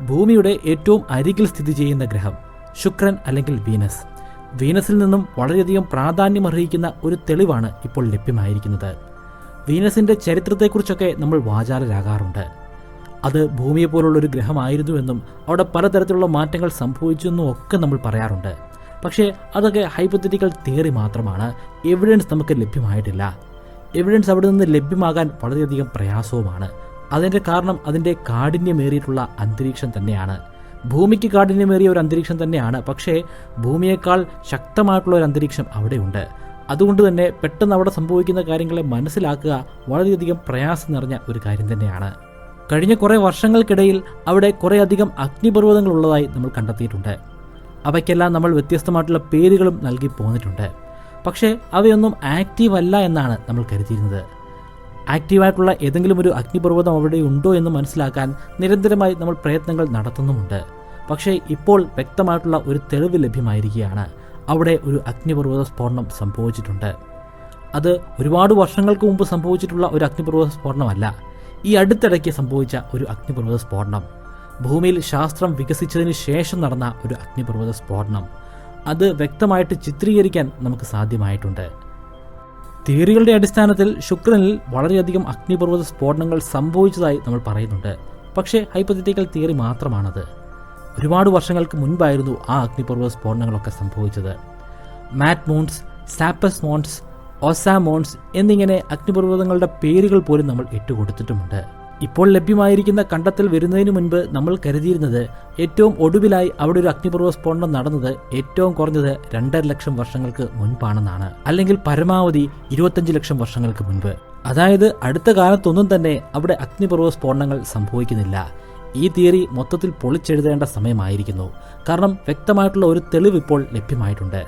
ഭൂമിയുടെ ഏറ്റവും അരികിൽ സ്ഥിതി ചെയ്യുന്ന ഗ്രഹം ശുക്രൻ അല്ലെങ്കിൽ വീനസ്. വീനസിൽ നിന്നും വളരെയധികം പ്രാധാന്യമർഹിക്കുന്ന ഒരു തെളിവാണ് ഇപ്പോൾ ലഭ്യമായിരിക്കുന്നത്. വീനസിൻ്റെ ചരിത്രത്തെക്കുറിച്ചൊക്കെ നമ്മൾ വാചാലരാകാറുണ്ട്. അത് ഭൂമിയെ പോലുള്ളൊരു ഗ്രഹമായിരുന്നുവെന്നും അവിടെ പലതരത്തിലുള്ള മാറ്റങ്ങൾ സംഭവിച്ചുവെന്നും ഒക്കെ നമ്മൾ പറയാറുണ്ട്. പക്ഷേ അതൊക്കെ ഹൈപ്പോത്തറ്റിക്കൽ തിയറി മാത്രമാണ്. എവിഡൻസ് നമുക്ക് ലഭ്യമായിട്ടില്ല. എവിഡൻസ് അവിടെ നിന്ന് ലഭ്യമാകാൻ വളരെയധികം പ്രയാസവുമാണ്. അതിൻ്റെ കാരണം അതിൻ്റെ കാഠിന്യമേറിയിട്ടുള്ള അന്തരീക്ഷം തന്നെയാണ്. ഭൂമിക്ക് കാഠിന്യമേറിയ ഒരു അന്തരീക്ഷം തന്നെയാണ്, പക്ഷേ ഭൂമിയേക്കാൾ ശക്തമായിട്ടുള്ള ഒരു അന്തരീക്ഷം അവിടെയുണ്ട്. അതുകൊണ്ട് തന്നെ പെട്ടെന്ന് അവിടെ സംഭവിക്കുന്ന കാര്യങ്ങളെ മനസ്സിലാക്കുക വളരെയധികം പ്രയാസം നിറഞ്ഞ ഒരു കാര്യം തന്നെയാണ്. കഴിഞ്ഞ കുറേ വർഷങ്ങൾക്കിടയിൽ അവിടെ കുറേയധികം അഗ്നിപർവ്വതങ്ങൾ ഉള്ളതായി നമ്മൾ കണ്ടെത്തിയിട്ടുണ്ട്. അവയ്ക്കെല്ലാം നമ്മൾ വ്യത്യസ്തമായിട്ടുള്ള പേരുകളും നൽകി പോന്നിട്ടുണ്ട്. പക്ഷേ അവയൊന്നും ആക്റ്റീവ് അല്ല എന്നാണ് നമ്മൾ കരുതിയിരുന്നത്. ആക്റ്റീവായിട്ടുള്ള ഏതെങ്കിലും ഒരു അഗ്നിപർവ്വതം അവിടെ ഉണ്ടോ എന്ന് മനസ്സിലാക്കാൻ നിരന്തരമായി നമ്മൾ പ്രയത്നങ്ങൾ നടത്തുന്നുമുണ്ട്. പക്ഷേ ഇപ്പോൾ വ്യക്തമായിട്ടുള്ള ഒരു തെളിവ് ലഭ്യമായിരിക്കുകയാണ്. അവിടെ ഒരു അഗ്നിപർവ്വത സ്ഫോടനം സംഭവിച്ചിട്ടുണ്ട്. അത് ഒരുപാട് വർഷങ്ങൾക്ക് മുമ്പ് സംഭവിച്ചിട്ടുള്ള ഒരു അഗ്നിപർവ്വത സ്ഫോടനമല്ല, ഈ അടുത്തിടയ്ക്ക് സംഭവിച്ച ഒരു അഗ്നിപർവ്വത സ്ഫോടനം. ഭൂമിയിൽ ശാസ്ത്രം വികസിച്ചതിന് ശേഷം നടന്ന ഒരു അഗ്നിപർവ്വത സ്ഫോടനം. അത് വ്യക്തമായിട്ട് ചിത്രീകരിക്കാൻ നമുക്ക് സാധ്യമായിട്ടുണ്ട്. തിയറികളുടെ അടിസ്ഥാനത്തിൽ ശുക്രനിൽ വളരെയധികം അഗ്നിപർവ്വത സ്ഫോടനങ്ങൾ സംഭവിച്ചതായി നമ്മൾ പറയുന്നുണ്ട്. പക്ഷേ ഹൈപ്പോത്തറ്റിക്കൽ തിയറി മാത്രമാണത്. ഒരുപാട് വർഷങ്ങൾക്ക് മുൻപായിരുന്നു ആ അഗ്നിപർവ്വത സ്ഫോടനങ്ങളൊക്കെ സംഭവിച്ചത്. മാറ്റ് മോൺസ്, സാപ്പസ് മോൺസ്, ഒസാ മോൺസ് എന്നിങ്ങനെ അഗ്നിപർവ്വതങ്ങളുടെ പേരുകൾ പോലും നമ്മൾ ഇട്ടുകൊടുത്തിട്ടുമുണ്ട്. ഇപ്പോൾ ലഭ്യമായിരിക്കുന്ന കണ്ടെത്തൽ വരുന്നതിന് മുൻപ് നമ്മൾ കരുതിയിരുന്നത് ഏറ്റവും ഒടുവിലായി അവിടെ ഒരു അഗ്നിപർവ്വത സ്ഫോടനം നടന്നത് ഏറ്റവും കുറഞ്ഞത് 2.5 ലക്ഷം വർഷങ്ങൾക്ക് മുൻപാണെന്നാണ്, അല്ലെങ്കിൽ പരമാവധി 25 ലക്ഷം വർഷങ്ങൾക്ക് മുൻപ്. അതായത് അടുത്ത കാലത്തൊന്നും തന്നെ അവിടെ അഗ്നിപർവ്വത സ്ഫോടനങ്ങൾ സംഭവിക്കുന്നില്ല. ഈ തിയറി മൊത്തത്തിൽ പൊളിച്ചെഴുതേണ്ട സമയമായിരിക്കുന്നു. കാരണം വ്യക്തമായിട്ടുള്ള ഒരു തെളിവ് ഇപ്പോൾ ലഭ്യമായിട്ടുണ്ട്.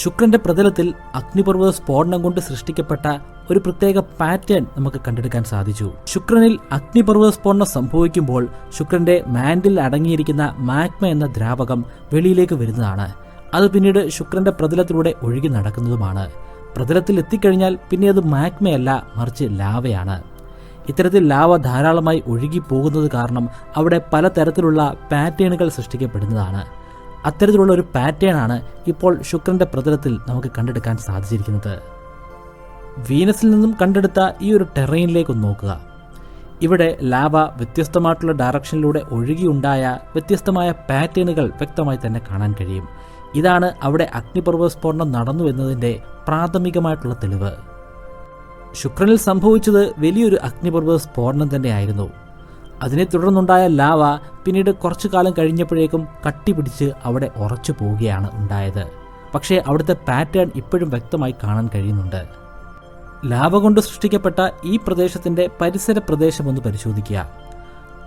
ശുക്രന്റെ പ്രതലത്തിൽ അഗ്നിപർവ്വത സ്ഫോടനം കൊണ്ട് സൃഷ്ടിക്കപ്പെട്ട ഒരു പ്രത്യേക പാറ്റേൺ നമുക്ക് കണ്ടെടുക്കാൻ സാധിച്ചു. ശുക്രനിൽ അഗ്നിപർവ്വത സ്ഫോടനം സംഭവിക്കുമ്പോൾ ശുക്രന്റെ മാൻഡിൽ അടങ്ങിയിരിക്കുന്ന മാഗ്മ എന്ന ദ്രാവകം വെളിയിലേക്ക് വരുന്നതാണ്. അത് പിന്നീട് ശുക്രന്റെ പ്രതലത്തിലൂടെ ഒഴുകി നടക്കുന്നതുമാണ്. പ്രതലത്തിൽ എത്തിക്കഴിഞ്ഞാൽ പിന്നെ അത് മാഗ്മയല്ല, മറിച്ച് ലാവയാണ്. ഇത്തരത്തിൽ ലാവ ധാരാളമായി ഒഴുകി പോകുന്നത് കാരണം അവിടെ പലതരത്തിലുള്ള പാറ്റേണുകൾ സൃഷ്ടിക്കപ്പെടുന്നതാണ്. അത്തരത്തിലുള്ള ഒരു പാറ്റേൺ ആണ് ഇപ്പോൾ ശുക്രന്റെ പ്രതലത്തിൽ നമുക്ക് കണ്ടെടുക്കാൻ സാധിച്ചിരിക്കുന്നത്. വീനസിൽ നിന്നും കണ്ടെടുത്ത ഈ ഒരു ടെറൈനിലേക്ക് ഒന്ന് നോക്കുക. ഇവിടെ ലാവ വ്യത്യസ്തമായിട്ടുള്ള ഡയറക്ഷനിലൂടെ ഒഴുകിയുണ്ടായ വ്യത്യസ്തമായ പാറ്റേണുകൾ വ്യക്തമായി തന്നെ കാണാൻ കഴിയും. ഇതാണ് അവിടെ അഗ്നിപർവ്വത സ്ഫോടനം നടന്നു എന്നതിൻ്റെ പ്രാഥമികമായിട്ടുള്ള തെളിവ്. ശുക്രനിൽ സംഭവിച്ചത് വലിയൊരു അഗ്നിപർവ്വത സ്ഫോടനം തന്നെയായിരുന്നു. അതിനെ തുടർന്നുണ്ടായ ലാവ പിന്നീട് കുറച്ചു കാലം കഴിഞ്ഞപ്പോഴേക്കും കട്ടിപിടിച്ച് അവിടെ ഉറച്ചു പോവുകയാണ് ഉണ്ടായത്. പക്ഷേ അവിടുത്തെ പാറ്റേൺ ഇപ്പോഴും വ്യക്തമായി കാണാൻ കഴിയുന്നുണ്ട്. ലാവ കൊണ്ട് സൃഷ്ടിക്കപ്പെട്ട ഈ പ്രദേശത്തിൻ്റെ പരിസര പ്രദേശം ഒന്ന് പരിശോധിക്കുക.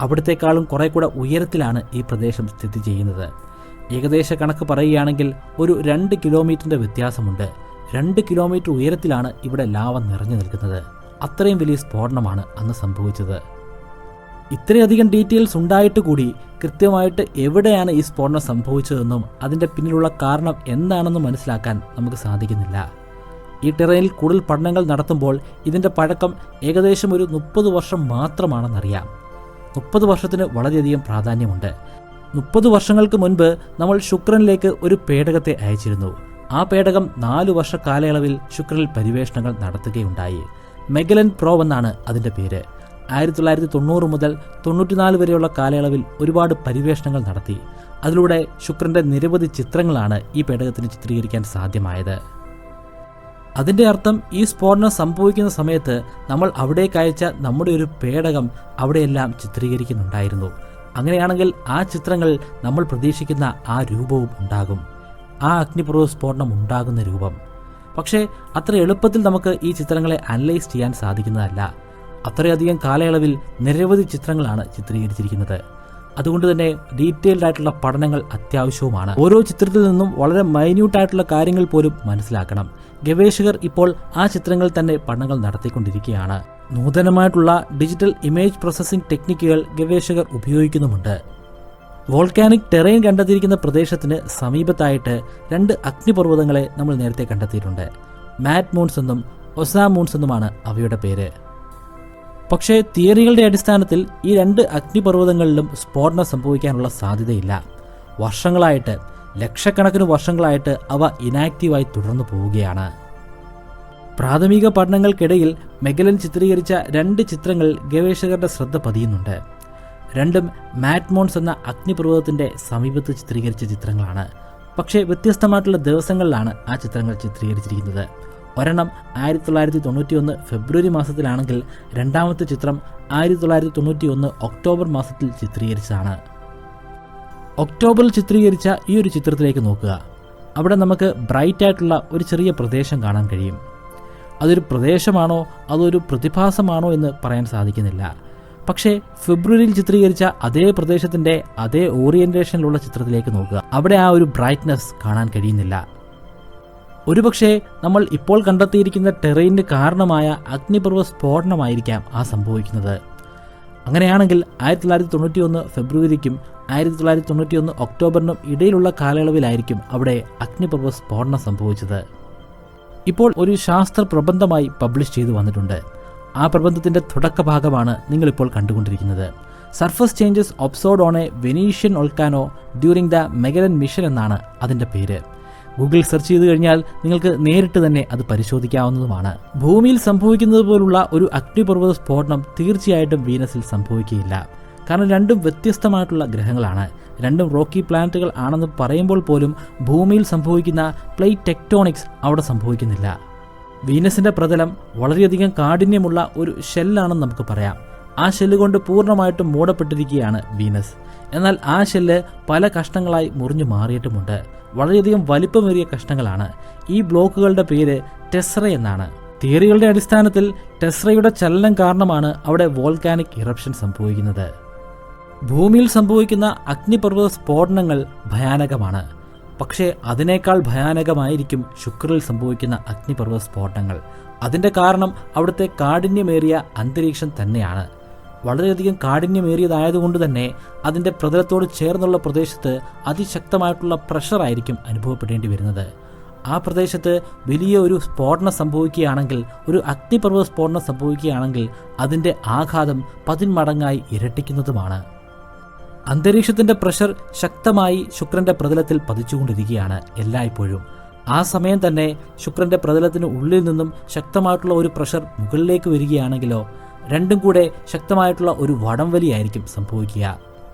അവിടത്തേക്കാളും കുറെ കൂടെ ഉയരത്തിലാണ് ഈ പ്രദേശം സ്ഥിതി ചെയ്യുന്നത്. ഏകദേശ കണക്ക് പറയുകയാണെങ്കിൽ ഒരു 2 കിലോമീറ്ററിൻ്റെ വ്യത്യാസമുണ്ട്. 2 കിലോമീറ്റർ ഉയരത്തിലാണ് ഇവിടെ ലാവ നിറഞ്ഞു നിൽക്കുന്നത്. അത്രയും വലിയ സ്ഫോടനമാണ് അന്ന് സംഭവിച്ചത്. ഇത്രയധികം ഡീറ്റെയിൽസ് ഉണ്ടായിട്ട് കൂടി കൃത്യമായിട്ട് എവിടെയാണ് ഈ സ്ഫോടനം സംഭവിച്ചതെന്നും അതിൻ്റെ പിന്നിലുള്ള കാരണം എന്താണെന്നും മനസ്സിലാക്കാൻ നമുക്ക് സാധിക്കുന്നില്ല. ഈ ടെറൈനിൽ കൂടുതൽ പഠനങ്ങൾ നടത്തുമ്പോൾ ഇതിൻ്റെ പഴക്കം ഏകദേശം ഒരു 30 വർഷം മാത്രമാണെന്നറിയാം. 30 വർഷത്തിന് വളരെയധികം പ്രാധാന്യമുണ്ട്. 30 വർഷങ്ങൾക്ക് മുൻപ് നമ്മൾ ശുക്രനിലേക്ക് ഒരു പേടകത്തെ അയച്ചിരുന്നു. ആ പേടകം 4 വർഷ കാലയളവിൽ ശുക്രനിൽ പര്യവേഷണങ്ങൾ നടത്തുകയുണ്ടായി. മെഗലൻ പ്രോവ് എന്നാണ് അതിൻ്റെ പേര്. 1990 മുതൽ 94 വരെയുള്ള കാലയളവിൽ ഒരുപാട് പര്യവേഷണങ്ങൾ നടത്തി. അതിലൂടെ ശുക്രന്റെ നിരവധി ചിത്രങ്ങളാണ് ഈ പേടകത്തിന് ചിത്രീകരിക്കാൻ സാധ്യമായത്. അതിൻ്റെ അർത്ഥം ഈ സ്ഫോടനം സംഭവിക്കുന്ന സമയത്ത് നമ്മൾ അവിടേക്ക് അയച്ച നമ്മുടെ ഒരു പേടകം അവിടെയെല്ലാം ചിത്രീകരിക്കുന്നുണ്ടായിരുന്നു. അങ്ങനെയാണെങ്കിൽ ആ ചിത്രങ്ങൾ നമ്മൾ പ്രതീക്ഷിക്കുന്ന ആ രൂപവും ഉണ്ടാകും, ആ അഗ്നിപർവ്വത സ്ഫോടനം ഉണ്ടാകുന്ന രൂപം. പക്ഷേ അത്ര എളുപ്പത്തിൽ നമുക്ക് ഈ ചിത്രങ്ങളെ അനലൈസ് ചെയ്യാൻ സാധിക്കുന്നതല്ല. അത്രയധികം കാലയളവിൽ നിരവധി ചിത്രങ്ങളാണ് ചിത്രീകരിച്ചിരിക്കുന്നത്. അതുകൊണ്ട് തന്നെ ഡീറ്റെയിൽഡ് ആയിട്ടുള്ള പഠനങ്ങൾ അത്യാവശ്യവുമാണ്. ഓരോ ചിത്രത്തിൽ നിന്നും വളരെ മൈന്യൂട്ടായിട്ടുള്ള കാര്യങ്ങൾ പോലും മനസ്സിലാക്കണം. ഗവേഷകർ ഇപ്പോൾ ആ ചിത്രങ്ങളിൽ തന്നെ പഠനങ്ങൾ നടത്തിക്കൊണ്ടിരിക്കുകയാണ്. നൂതനമായിട്ടുള്ള ഡിജിറ്റൽ ഇമേജ് പ്രോസസ്സിംഗ് ടെക്നിക്കുകൾ ഗവേഷകർ ഉപയോഗിക്കുന്നുമുണ്ട്. വോൾക്കാനിക് ടെറൈൻ കണ്ടെത്തിയിരിക്കുന്ന പ്രദേശത്തിന് സമീപത്തായിട്ട് 2 അഗ്നിപർവ്വതങ്ങളെ നമ്മൾ നേരത്തെ കണ്ടെത്തിയിട്ടുണ്ട്. മാറ്റ് മൂൺസ് എന്നും ഒസാ മൂൺസ് എന്നുമാണ് അവയുടെ പേര്. പക്ഷേ തിയറികളുടെ അടിസ്ഥാനത്തിൽ ഈ 2 അഗ്നിപർവ്വതങ്ങളിലും സ്ഫോടനം സംഭവിക്കാനുള്ള സാധ്യതയില്ല. വർഷങ്ങളായിട്ട്, ലക്ഷക്കണക്കിന് വർഷങ്ങളായിട്ട് അവ ഇനാക്റ്റീവായി തുടർന്നു പോവുകയാണ്. പ്രാഥമിക പഠനങ്ങൾക്കിടയിൽ മെഗലൻ ചിത്രീകരിച്ച 2 ചിത്രങ്ങൾ ഗവേഷകരുടെ ശ്രദ്ധ പതിയുന്നുണ്ട്. രണ്ടും മാറ്റ്മോൺസ് എന്ന അഗ്നിപർവ്വതത്തിന്റെ സമീപത്ത് ചിത്രീകരിച്ച ചിത്രങ്ങളാണ്. പക്ഷേ വ്യത്യസ്തമായിട്ടുള്ള ദിവസങ്ങളിലാണ് ആ ചിത്രങ്ങൾ ചിത്രീകരിച്ചിരിക്കുന്നത്. ഒരെണ്ണം 1991 ഫെബ്രുവരി മാസത്തിലാണെങ്കിൽ രണ്ടാമത്തെ ചിത്രം 1991 ഒക്ടോബർ മാസത്തിൽ ചിത്രീകരിച്ചതാണ്. ഒക്ടോബറിൽ ചിത്രീകരിച്ച ഈ ഒരു ചിത്രത്തിലേക്ക് നോക്കുക. അവിടെ നമുക്ക് ബ്രൈറ്റ് ആയിട്ടുള്ള ഒരു ചെറിയ പ്രദേശം കാണാൻ കഴിയും. അതൊരു പ്രദേശമാണോ അതൊരു പ്രതിഭാസമാണോ എന്ന് പറയാൻ സാധിക്കുന്നില്ല. പക്ഷേ ഫെബ്രുവരിയിൽ ചിത്രീകരിച്ച അതേ പ്രദേശത്തിന്റെ അതേ ഓറിയന്റേഷനിലുള്ള ചിത്രത്തിലേക്ക് നോക്കുക. അവിടെ ആ ഒരു ബ്രൈറ്റ്നസ് കാണാൻ കഴിയുന്നില്ല. ഒരുപക്ഷെ നമ്മൾ ഇപ്പോൾ കണ്ടെത്തിയിരിക്കുന്ന ടെറൈനിന് കാരണമായ അഗ്നിപർവ്വത സ്ഫോടനമായിരിക്കാം ആ സംഭവിക്കുന്നത്. അങ്ങനെയാണെങ്കിൽ 1991 ഫെബ്രുവരിക്കും 1991 ഒക്ടോബറിനും ഇടയിലുള്ള കാലയളവിലായിരിക്കും അവിടെ അഗ്നിപർവ്വത സ്ഫോടനം സംഭവിച്ചത്. ഇപ്പോൾ ഒരു ശാസ്ത്ര പ്രബന്ധമായി പബ്ലിഷ് ചെയ്തു വന്നിട്ടുണ്ട്. ആ പ്രബന്ധത്തിന്റെ തുടക്ക ഭാഗമാണ് നിങ്ങളിപ്പോൾ കണ്ടുകൊണ്ടിരിക്കുന്നത്. Surface changes observed on A Venetian volcano during the Magellan mission എന്നാണ് അതിന്റെ പേര്. ഗൂഗിൾ സെർച്ച് ചെയ്തു കഴിഞ്ഞാൽ നിങ്ങൾക്ക് നേരിട്ട് തന്നെ അത് പരിശോധിക്കാവുന്നതുമാണ്. ഭൂമിയിൽ സംഭവിക്കുന്നത് പോലുള്ള ഒരു അഗ്നിപർവ്വത സ്ഫോടനം തീർച്ചയായിട്ടും വീനസിൽ സംഭവിക്കുകയില്ല. കാരണം രണ്ടും വ്യത്യസ്തമായിട്ടുള്ള ഗ്രഹങ്ങളാണ്. രണ്ടും റോക്കി പ്ലാനറ്റുകൾ ആണെന്ന് പറയുമ്പോൾ പോലും ഭൂമിയിൽ സംഭവിക്കുന്ന പ്ലേറ്റ് ടെക്ടോണിക്സ് അവിടെ സംഭവിക്കുന്നില്ല. വീനസിന്റെ പ്രതലം വളരെയധികം കാഠിന്യമുള്ള ഒരു ഷെല്ലാണെന്ന് നമുക്ക് പറയാം. ആ ഷെല്ല് കൊണ്ട് പൂർണ്ണമായിട്ടും മൂടപ്പെട്ടിരിക്കുകയാണ് വീനസ്. എന്നാൽ ആ ഷെല്ല് പല കഷ്ണങ്ങളായി മുറിഞ്ഞു മാറിയിട്ടുമുണ്ട്. വളരെയധികം വലിപ്പമേറിയ കഷ്ണങ്ങളാണ്. ഈ ബ്ലോക്കുകളുടെ പേര് ടെസ്ര എന്നാണ്. തിയറികളുടെ അടിസ്ഥാനത്തിൽ ടെസ്രയുടെ ചലനം കാരണമാണ് അവിടെ വോൾക്കാനിക് ഇറപ്ഷൻ സംഭവിക്കുന്നത്. ഭൂമിയിൽ സംഭവിക്കുന്ന അഗ്നിപർവ്വത സ്ഫോടനങ്ങൾ ഭയാനകമാണ്. പക്ഷേ അതിനേക്കാൾ ഭയാനകമായിരിക്കും ശുക്രനിൽ സംഭവിക്കുന്ന അഗ്നിപർവ്വത സ്ഫോടനങ്ങൾ. അതിന്റെ കാരണം അവിടുത്തെ കാഠിന്യമേറിയ അന്തരീക്ഷം തന്നെയാണ്. വളരെയധികം കാഠിന്യമേറിയതായതുകൊണ്ട് തന്നെ അതിന്റെ പ്രതലത്തോട് ചേർന്നുള്ള പ്രദേശത്ത് അതിശക്തമായിട്ടുള്ള പ്രഷറായിരിക്കും അനുഭവപ്പെടേണ്ടി വരുന്നത്. ആ പ്രദേശത്ത് വലിയ ഒരു സ്ഫോടനം സംഭവിക്കുകയാണെങ്കിൽ, ഒരു അഗ്നിപർവ്വത സ്ഫോടനം സംഭവിക്കുകയാണെങ്കിൽ അതിന്റെ ആഘാതം 10 മടങ്ങായി ഇരട്ടിക്കുന്നതുമാണ്. അന്തരീക്ഷത്തിന്റെ പ്രഷർ ശക്തമായി ശുക്രന്റെ പ്രതലത്തിൽ പതിച്ചുകൊണ്ടിരിക്കുകയാണ് എല്ലായ്പ്പോഴും. ആ സമയം തന്നെ ശുക്രന്റെ പ്രതലത്തിന് ഉള്ളിൽ നിന്നും ശക്തമായിട്ടുള്ള ഒരു പ്രഷർ മുകളിലേക്ക് വരികയാണെങ്കിലോ രണ്ടും കൂടെ ശക്തമായിട്ടുള്ള ഒരു വടംവലിയായിരിക്കും സംഭവിക്കുക.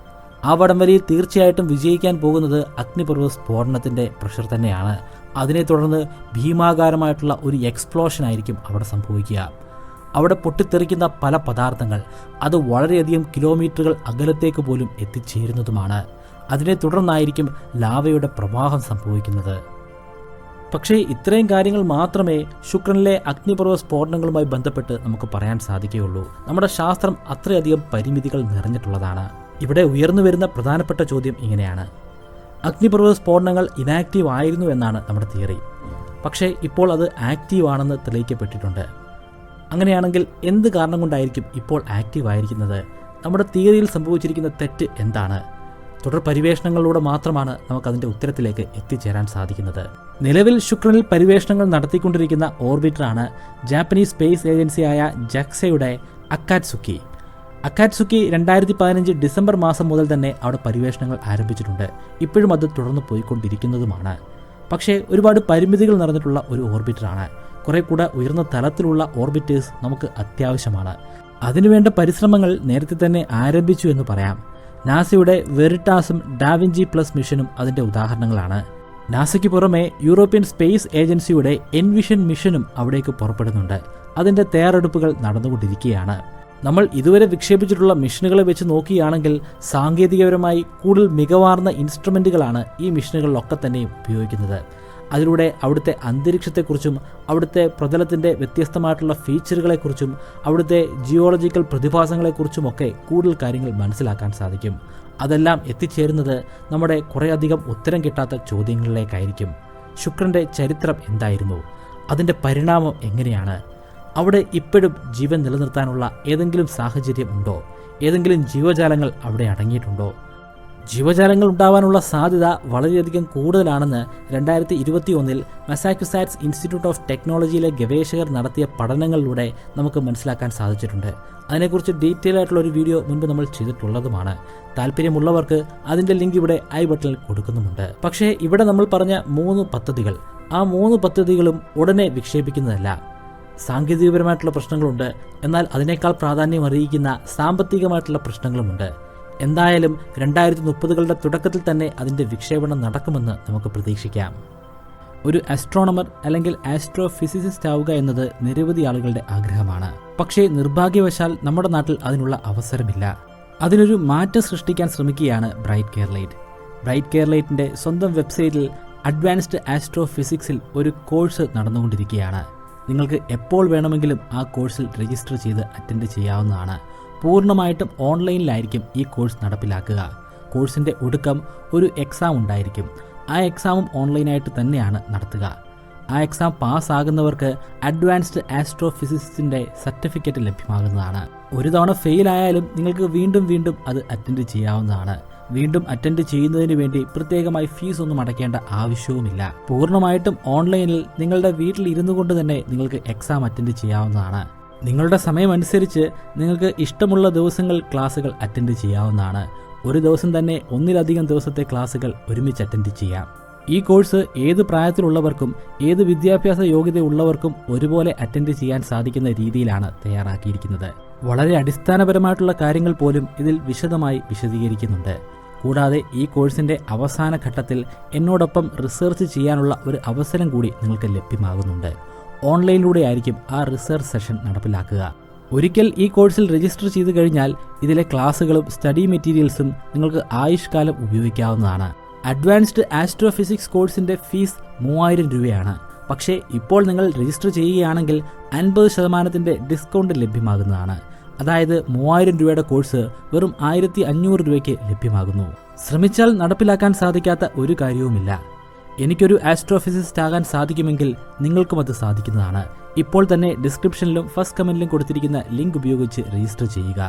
ആ വടംവലിയിൽ തീർച്ചയായിട്ടും വിജയിക്കാൻ പോകുന്നത് അഗ്നിപർവ്വത സ്ഫോടനത്തിന്റെ പ്രഷർ തന്നെയാണ്. അതിനെ തുടർന്ന് ഭീമാകാരമായിട്ടുള്ള ഒരു എക്സ്പ്ലോഷൻ ആയിരിക്കും അവിടെ സംഭവിക്കുക. അവിടെ പൊട്ടിത്തെറിക്കുന്ന പല പദാർത്ഥങ്ങൾ അത് വളരെയധികം കിലോമീറ്ററുകൾ അകലത്തേക്ക് പോലും എത്തിച്ചേരുന്നതുമാണ്. അതിനെ തുടർന്നായിരിക്കും ലാവയുടെ പ്രവാഹം സംഭവിക്കുന്നത്. പക്ഷേ ഇത്രയും കാര്യങ്ങൾ മാത്രമേ ശുക്രനിലെ അഗ്നിപർവ്വത സ്ഫോടനങ്ങളുമായി ബന്ധപ്പെട്ട് നമുക്ക് പറയാൻ സാധിക്കുകയുള്ളൂ. നമ്മുടെ ശാസ്ത്രം അത്രയധികം പരിമിതികൾ നിറഞ്ഞിട്ടുള്ളതാണ്. ഇവിടെ ഉയർന്നു വരുന്ന പ്രധാനപ്പെട്ട ചോദ്യം ഇങ്ങനെയാണ്: അഗ്നിപർവ്വത സ്ഫോടനങ്ങൾ ഇനാക്റ്റീവ് ആയിരുന്നു എന്നാണ് നമ്മുടെ തിയറി. പക്ഷേ ഇപ്പോൾ അത് ആക്റ്റീവ് ആണെന്ന് തെളിയിക്കപ്പെട്ടിട്ടുണ്ട്. അങ്ങനെയാണെങ്കിൽ എന്ത് കാരണം കൊണ്ടായിരിക്കും ഇപ്പോൾ ആക്റ്റീവ് ആയിരിക്കുന്നത്? നമ്മുടെ തിയറിയിൽ സംഭവിച്ചിരിക്കുന്ന തെറ്റ് എന്താണ്? തുടർ പരിവേഷണങ്ങളിലൂടെ മാത്രമാണ് നമുക്കതിൻ്റെ ഉത്തരത്തിലേക്ക് എത്തിച്ചേരാൻ സാധിക്കുന്നത്. നിലവിൽ ശുക്രനിൽ പരിവേഷണങ്ങൾ നടത്തിക്കൊണ്ടിരിക്കുന്ന ഓർബിറ്ററാണ് ജാപ്പനീസ് സ്പേസ് ഏജൻസിയായ ജാക്സയുടെ അക്കാറ്റ്സുക്കി. അക്കാറ്റ്സുക്കി 2015 ഡിസംബർ മാസം മുതൽ തന്നെ അവിടെ പരിവേഷണങ്ങൾ ആരംഭിച്ചിട്ടുണ്ട്. ഇപ്പോഴും അത് തുടർന്ന് പോയിക്കൊണ്ടിരിക്കുന്നതുമാണ്. പക്ഷേ ഒരുപാട് പരിമിതികൾ നിറഞ്ഞിട്ടുള്ള ഒരു ഓർബിറ്ററാണ്. കുറെ കൂടെ ഉയർന്ന തലത്തിലുള്ള ഓർബിറ്റേഴ്സ് നമുക്ക് അത്യാവശ്യമാണ്. അതിനുവേണ്ട പരിശ്രമങ്ങൾ നേരത്തെ തന്നെ ആരംഭിച്ചു എന്ന് പറയാം. നാസയുടെ വെറിറ്റാസും ഡാവിഞ്ചി പ്ലസ് മിഷനും അതിൻ്റെ ഉദാഹരണങ്ങളാണ്. നാസയ്ക്ക് പുറമെ യൂറോപ്യൻ സ്പേസ് ഏജൻസിയുടെ എൻവിഷൻ മിഷനും അവിടേക്ക് പുറപ്പെടുന്നുണ്ട്. അതിൻ്റെ തയ്യാറെടുപ്പുകൾ നടന്നുകൊണ്ടിരിക്കുകയാണ്. നമ്മൾ ഇതുവരെ വിക്ഷേപിച്ചിട്ടുള്ള മിഷനുകളെ വെച്ച് നോക്കുകയാണെങ്കിൽ സാങ്കേതികപരമായി കൂടുതൽ മികവാർന്ന ഇൻസ്ട്രുമെൻറ്റുകളാണ് ഈ മിഷനുകളിലൊക്കെ തന്നെ ഉപയോഗിക്കുന്നത്. അതിലൂടെ അവിടുത്തെ അന്തരീക്ഷത്തെക്കുറിച്ചും അവിടുത്തെ പ്രതലത്തിൻ്റെ വ്യത്യസ്തമായിട്ടുള്ള ഫീച്ചറുകളെക്കുറിച്ചും അവിടുത്തെ ജിയോളജിക്കൽ പ്രതിഭാസങ്ങളെക്കുറിച്ചുമൊക്കെ കൂടുതൽ കാര്യങ്ങൾ മനസ്സിലാക്കാൻ സാധിക്കും. അതെല്ലാം എത്തിച്ചേരുന്നത് നമ്മുടെ കുറേയധികം ഉത്തരം കിട്ടാത്ത ചോദ്യങ്ങളിലേക്കായിരിക്കും. ശുക്രൻ്റെ ചരിത്രം എന്തായിരുന്നു? അതിൻ്റെ പരിണാമം എങ്ങനെയാണ്? അവിടെ ഇപ്പോഴും ജീവൻ നിലനിർത്താനുള്ള ഏതെങ്കിലും സാഹചര്യം ഉണ്ടോ? ഏതെങ്കിലും ജീവജാലങ്ങൾ അവിടെ അടങ്ങിയിട്ടുണ്ടോ? ജീവജാലങ്ങൾ ഉണ്ടാവാനുള്ള സാധ്യത വളരെയധികം കൂടുതലാണെന്ന് 2021 മസാച്യുസെറ്റ്സ് ഇൻസ്റ്റിറ്റ്യൂട്ട് ഓഫ് ടെക്നോളജിയിലെ ഗവേഷകർ നടത്തിയ പഠനങ്ങളിലൂടെ നമുക്ക് മനസ്സിലാക്കാൻ സാധിച്ചിട്ടുണ്ട്. അതിനെക്കുറിച്ച് ഡീറ്റെയിൽ ആയിട്ടുള്ള ഒരു വീഡിയോ മുൻപ് നമ്മൾ ചെയ്തിട്ടുള്ളതുമാണ്. താല്പര്യമുള്ളവർക്ക് അതിൻ്റെ ലിങ്ക് ഇവിടെ ഐ ബട്ടണിൽ കൊടുക്കുന്നുമുണ്ട്. പക്ഷേ ഇവിടെ നമ്മൾ പറഞ്ഞ 3 പദ്ധതികൾ, ആ 3 പദ്ധതികളും ഉടനെ വിക്ഷേപിക്കുന്നതല്ല. സാങ്കേതികപരമായിട്ടുള്ള പ്രശ്നങ്ങളുണ്ട്, എന്നാൽ അതിനേക്കാൾ പ്രാധാന്യം അറിയിക്കുന്ന സാമ്പത്തികമായിട്ടുള്ള പ്രശ്നങ്ങളുമുണ്ട്. എന്തായാലും 2030കളുടെ തുടക്കത്തിൽ തന്നെ അതിൻ്റെ വിക്ഷേപണം നടക്കുമെന്ന് നമുക്ക് പ്രതീക്ഷിക്കാം. ഒരു ആസ്ട്രോണമർ അല്ലെങ്കിൽ ആസ്ട്രോഫിസിസിസ്റ്റ് ആവുക എന്നത് നിരവധി ആളുകളുടെ ആഗ്രഹമാണ്. പക്ഷേ നിർഭാഗ്യവശാൽ നമ്മുടെ നാട്ടിൽ അതിനുള്ള അവസരമില്ല. അതിനൊരു മാറ്റം സൃഷ്ടിക്കാൻ ശ്രമിക്കുകയാണ് ബ്രൈറ്റ് കേരളൈറ്റ്. ബ്രൈറ്റ് കേരളൈറ്റിൻ്റെ സ്വന്തം വെബ്സൈറ്റിൽ അഡ്വാൻസ്ഡ് ആസ്ട്രോഫിസിക്സിൽ ഒരു കോഴ്സ് നടന്നുകൊണ്ടിരിക്കുകയാണ്. നിങ്ങൾക്ക് എപ്പോൾ വേണമെങ്കിലും ആ കോഴ്സിൽ രജിസ്റ്റർ ചെയ്ത് അറ്റൻഡ് ചെയ്യാവുന്നതാണ്. പൂർണ്ണമായിട്ടും ഓൺലൈനിലായിരിക്കും ഈ കോഴ്സ് നടപ്പിലാക്കുക. കോഴ്സിൻ്റെ ഒടുക്കം ഒരു എക്സാം ഉണ്ടായിരിക്കും. ആ എക്സാമും ഓൺലൈനായിട്ട് തന്നെയാണ് നടത്തുക. ആ എക്സാം പാസ്സാകുന്നവർക്ക് അഡ്വാൻസ്ഡ് ആസ്ട്രോഫിസിക്സിൻ്റെ സർട്ടിഫിക്കറ്റ് ലഭ്യമാകുന്നതാണ്. ഒരു തവണ ഫെയിൽ ആയാലും നിങ്ങൾക്ക് വീണ്ടും അത് അറ്റൻഡ് ചെയ്യാവുന്നതാണ്. വീണ്ടും അറ്റൻഡ് ചെയ്യുന്നതിന് വേണ്ടി പ്രത്യേകമായി ഫീസ് ഒന്നും അടയ്ക്കേണ്ട ആവശ്യവുമില്ല. പൂർണ്ണമായിട്ടും ഓൺലൈനിൽ നിങ്ങളുടെ വീട്ടിൽ ഇരുന്നു കൊണ്ട് തന്നെ നിങ്ങൾക്ക് എക്സാം അറ്റൻഡ് ചെയ്യാവുന്നതാണ്. നിങ്ങളുടെ സമയമനുസരിച്ച് നിങ്ങൾക്ക് ഇഷ്ടമുള്ള ദിവസങ്ങൾ ക്ലാസ്സുകൾ അറ്റൻഡ് ചെയ്യാവുന്നതാണ്. ഒരു ദിവസം തന്നെ ഒന്നിലധികം ദിവസത്തെ ക്ലാസ്സുകൾ ഒരുമിച്ച് അറ്റൻഡ് ചെയ്യാം. ഈ കോഴ്സ് ഏത് പ്രായത്തിലുള്ളവർക്കും ഏത് വിദ്യാഭ്യാസ യോഗ്യതയുള്ളവർക്കും ഒരുപോലെ അറ്റൻഡ് ചെയ്യാൻ സാധിക്കുന്ന രീതിയിലാണ് തയ്യാറാക്കിയിരിക്കുന്നത്. വളരെ അടിസ്ഥാനപരമായിട്ടുള്ള കാര്യങ്ങൾ പോലും ഇതിൽ വിശദമായി വിശദീകരിക്കുന്നുണ്ട്. കൂടാതെ ഈ കോഴ്സിൻ്റെ അവസാന ഘട്ടത്തിൽ എന്നോടൊപ്പം റിസർച്ച് ചെയ്യാനുള്ള ഒരു അവസരം കൂടി നിങ്ങൾക്ക് ലഭ്യമാകുന്നുണ്ട്. ഓൺലൈനിലൂടെ ആയിരിക്കും ആ റിസർച്ച് സെഷൻ നടപ്പിലാക്കുക. ഒരിക്കൽ ഈ കോഴ്സിൽ രജിസ്റ്റർ ചെയ്തു കഴിഞ്ഞാൽ ഇതിലെ ക്ലാസ്സുകളും സ്റ്റഡി മെറ്റീരിയൽസും നിങ്ങൾക്ക് ആയുഷ്കാലം ഉപയോഗിക്കാവുന്നതാണ്. അഡ്വാൻസ്ഡ് ആസ്ട്രോഫിസിക്സ് കോഴ്സിൻ്റെ ഫീസ് 3000 രൂപയാണ്. പക്ഷേ ഇപ്പോൾ നിങ്ങൾ രജിസ്റ്റർ ചെയ്യുകയാണെങ്കിൽ 50% ഡിസ്കൗണ്ട് ലഭ്യമാകുന്നതാണ്. അതായത് 3000 രൂപയുടെ കോഴ്സ് വെറും 1500 രൂപയ്ക്ക് ലഭ്യമാകുന്നു. ശ്രമിച്ചാൽ നടപ്പിലാക്കാൻ സാധിക്കാത്ത ഒരു കാര്യവുമില്ല. എനിക്കൊരു ആസ്ട്രോഫിസിസ്റ്റ് ആകാൻ സാധിക്കുമെങ്കിൽ നിങ്ങൾക്കും അത് സാധിക്കുന്നതാണ്. ഇപ്പോൾ തന്നെ ഡിസ്ക്രിപ്ഷനിലും ഫസ്റ്റ് കമൻറ്റിലും കൊടുത്തിരിക്കുന്ന ലിങ്ക് ഉപയോഗിച്ച് രജിസ്റ്റർ ചെയ്യുക.